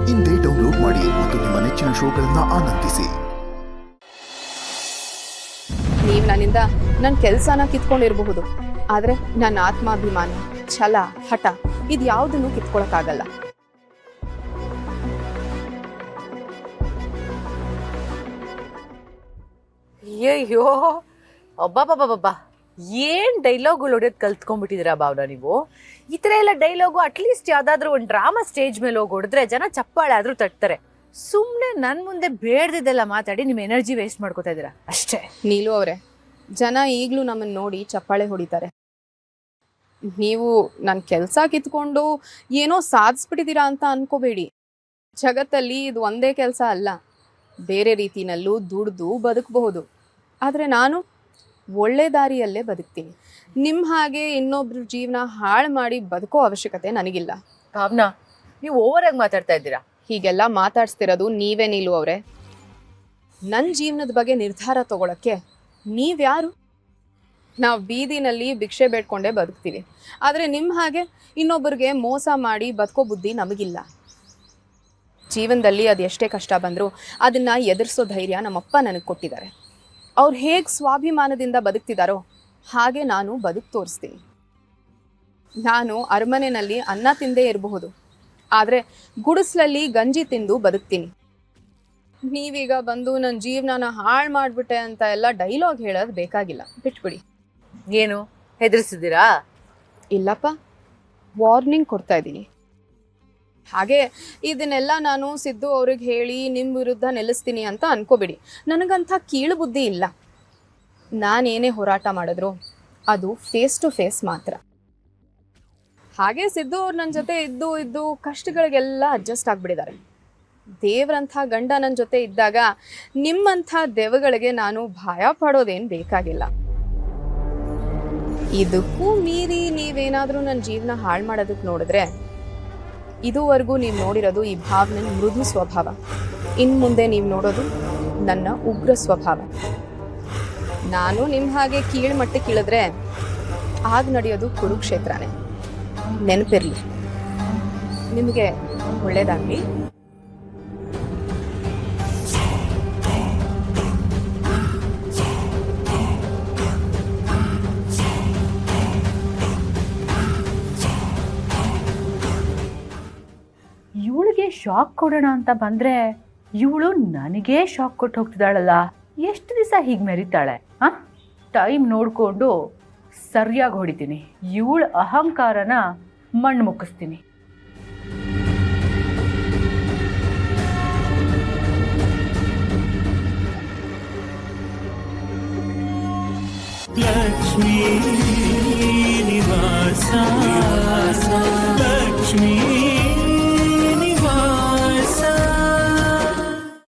ಇಂದೇ ಡೌನ್ಲೋಡ್ ಮಾಡಿ ಮತ್ತು ನಿಮ್ಮ ನೆಚ್ಚಿನ ಶೋಗಳನ್ನ ಆನಂದಿಸಿ. ನೀವು ನನ್ನಿಂದ ನನ್ನ ಕೆಲಸನ ಕಿತ್ಕೊಂಡಿರಬಹುದು, ಆದರೆ ನನ್ನ ಆತ್ಮಾಭಿಮಾನ, ಛಲ, ಹಠ ಇದು ಯಾವುದನ್ನು ಕಿತ್ಕೊಳಕ್ಕಾಗಲ್ಲ. ಅಯ್ಯೋ ಅಬ್ಬಬ್ಬಬ್ಬಬ್ಬ, ಏನ್ ಡೈಲಾಗ್ಗಳು ಹೊಡೆಯೋದು ಕಲ್ತ್ಕೊಂಡ್ಬಿಟ್ಟಿದ್ದೀರಾ ಭಾವನಾ ನೀವು. ಈ ಥರ ಎಲ್ಲ ಡೈಲಾಗು ಅಟ್ಲೀಸ್ಟ್ ಯಾವ್ದಾದ್ರು ಒಂದು ಡ್ರಾಮಾ ಸ್ಟೇಜ್ ಮೇಲೆ ಹೋಗಿ ಹೊಡೆದ್ರೆ ಜನ ಚಪ್ಪಾಳೆ ಆದ್ರೂ ತಟ್ತಾರೆ. ಸುಮ್ಮನೆ ನನ್ನ ಮುಂದೆ ಬೇಡ್ದಿದ್ದೆಲ್ಲ ಮಾತಾಡಿ ನಿಮ್ಮ ಎನರ್ಜಿ ವೇಸ್ಟ್ ಮಾಡ್ಕೋತಾ ಇದ್ದೀರಾ ಅಷ್ಟೇ. ನೀಲು ಅವರೇ, ಜನ ಈಗಲೂ ನಮ್ಮನ್ನು ನೋಡಿ ಚಪ್ಪಾಳೆ ಹೊಡಿತಾರೆ. ನೀವು ನನ್ನ ಕೆಲಸ ಕಿತ್ಕೊಂಡು ಏನೋ ಸಾಧಿಸ್ಬಿಟ್ಟಿದ್ದೀರಾ ಅಂತ ಅನ್ಕೋಬೇಡಿ. ಜಗತ್ತಲ್ಲಿ ಇದು ಒಂದೇ ಕೆಲಸ ಅಲ್ಲ, ಬೇರೆ ರೀತಿನಲ್ಲೂ ದುಡ್ದು ಬದುಕಬಹುದು. ಆದರೆ ನಾನು ಒಳ್ಳೆ ದಾರಿಯಲ್ಲೇ ಬದುಕ್ತೀನಿ. ನಿಮ್ಮ ಹಾಗೆ ಇನ್ನೊಬ್ರ ಜೀವನ ಹಾಳು ಮಾಡಿ ಬದುಕೋ ಅವಶ್ಯಕತೆ ನನಗಿಲ್ಲ. ಭಾವನಾ, ನೀವು ಓವರಾಗಿ ಮಾತಾಡ್ತಾ ಇದ್ದೀರಾ. ಹೀಗೆಲ್ಲ ಮಾತಾಡ್ಸ್ತಿರೋದು ನೀವೇ ನೀಲು ಅವರೇ. ನನ್ನ ಜೀವನದ ಬಗ್ಗೆ ನಿರ್ಧಾರ ತಗೊಳಕ್ಕೆ ನೀವ್ಯಾರು? ನಾವು ಬೀದಿನಲ್ಲಿ ಭಿಕ್ಷೆ ಬೇಡ್ಕೊಂಡೇ ಬದುಕ್ತೀವಿ, ಆದರೆ ನಿಮ್ಮ ಹಾಗೆ ಇನ್ನೊಬ್ಬರಿಗೆ ಮೋಸ ಮಾಡಿ ಬದುಕೋ ಬುದ್ಧಿ ನಮಗಿಲ್ಲ. ಜೀವನದಲ್ಲಿ ಅದು ಎಷ್ಟೇ ಕಷ್ಟ ಬಂದರೂ ಅದನ್ನು ಎದುರಿಸೋ ಧೈರ್ಯ ನಮ್ಮಪ್ಪ ನನಗೆ ಕೊಟ್ಟಿದ್ದಾರೆ. ಅವ್ರು ಹೇಗೆ ಸ್ವಾಭಿಮಾನದಿಂದ ಬದುಕ್ತಿದ್ದಾರೋ ಹಾಗೆ ನಾನು ಬದುಕು ತೋರಿಸ್ತೀನಿ. ನಾನು ಅರಮನೆಯಲ್ಲಿ ಅನ್ನ ತಿಂದೇ ಇರಬಹುದು, ಆದರೆ ಗುಡಿಸ್ಲಲ್ಲಿ ಗಂಜಿ ತಿಂದು ಬದುಕ್ತೀನಿ. ನೀವೀಗ ಬಂದು ನನ್ನ ಜೀವನನ ಹಾಳು ಮಾಡಿಬಿಟ್ಟೆ ಅಂತ ಎಲ್ಲ ಡೈಲಾಗ್ ಹೇಳೋದು ಬೇಕಾಗಿಲ್ಲ, ಬಿಟ್ಬಿಡಿ. ಏನು ಹೆದರ್ಸಿದ್ದೀರಾ? ಇಲ್ಲಪ್ಪ, ವಾರ್ನಿಂಗ್ ಕೊಡ್ತಾ ಇದ್ದೀನಿ. ಹಾಗೆ ಇದನ್ನೆಲ್ಲ ನಾನು ಸಿದ್ದು ಅವ್ರಿಗೆ ಹೇಳಿ ನಿಮ್ಮ ವಿರುದ್ಧ ನಿಲ್ಲಿಸ್ತೀನಿ ಅಂತ ಅನ್ಕೋಬೇಡಿ. ನನಗಂಥ ಕೀಳು ಬುದ್ಧಿ ಇಲ್ಲ. ನಾನೇನೇ ಹೋರಾಟ ಮಾಡಿದ್ರು ಅದು ಫೇಸ್ ಟು ಫೇಸ್ ಮಾತ್ರ. ಹಾಗೆ ಸಿದ್ದು ಅವ್ರು ನನ್ನ ಜೊತೆ ಇದ್ದು ಕಷ್ಟಗಳಿಗೆಲ್ಲ ಅಡ್ಜಸ್ಟ್ ಆಗಿಬಿಟ್ಟಿದ್ದಾರೆ. ದೇವ್ರಂಥ ಗಂಡ ನನ್ನ ಜೊತೆ ಇದ್ದಾಗ ನಿಮ್ಮಂಥ ದೆವ್ವಗಳಿಗೆ ನಾನು ಭಯ ಪಡೋದೇನು ಬೇಕಾಗಿಲ್ಲ. ಇದಕ್ಕೂ ಮೀರಿ ನೀವೇನಾದರೂ ನನ್ನ ಜೀವನ ಹಾಳು ಮಾಡೋದಕ್ಕೆ ನೋಡಿದ್ರೆ, ಇದುವರೆಗೂ ನೀವು ನೋಡಿರೋದು ಈ ಭಾವನೆ ಮೃದು ಸ್ವಭಾವ. ಇನ್ನು ಮುಂದೆ ನೀವು ನೋಡೋದು ನನ್ನ ಉಗ್ರ ಸ್ವಭಾವ. ನಾನು ನಿಮ್ಮ ಹಾಗೆ ಕೀಳ್ಮಟ್ಟಕ್ಕೆ ಇಳಿದ್ರೆ ಆಗ ನಡೆಯೋದು ಕುರುಕ್ಷೇತ್ರನೇ. ನೆನಪಿರ್ಲಿ. ನಿಮಗೆ ಒಳ್ಳೇದಾಗಲಿ. ಇವಳಿಗೆ ಶಾಕ್ ಕೊಡೋಣ ಅಂತ ಬಂದರೆ ಇವಳು ನನಗೇ ಶಾಕ್ ಕೊಟ್ಟು ಹೋಗ್ತಿದ್ದಾಳಲ್ಲ. ಎಷ್ಟು ದಿವಸ ಹೀಗೆ ಮೆರಿತಾಳೆ? ಟೈಮ್ ನೋಡಿಕೊಂಡು ಸರಿಯಾಗಿ ಹೊಡಿತೀನಿ. ಇವಳ ಅಹಂಕಾರನ ಮಣ್ಣು ಮುಕ್ಕಿಸ್ತೀನಿ. ಲಕ್ಷ್ಮೀ ನಿವಾಸ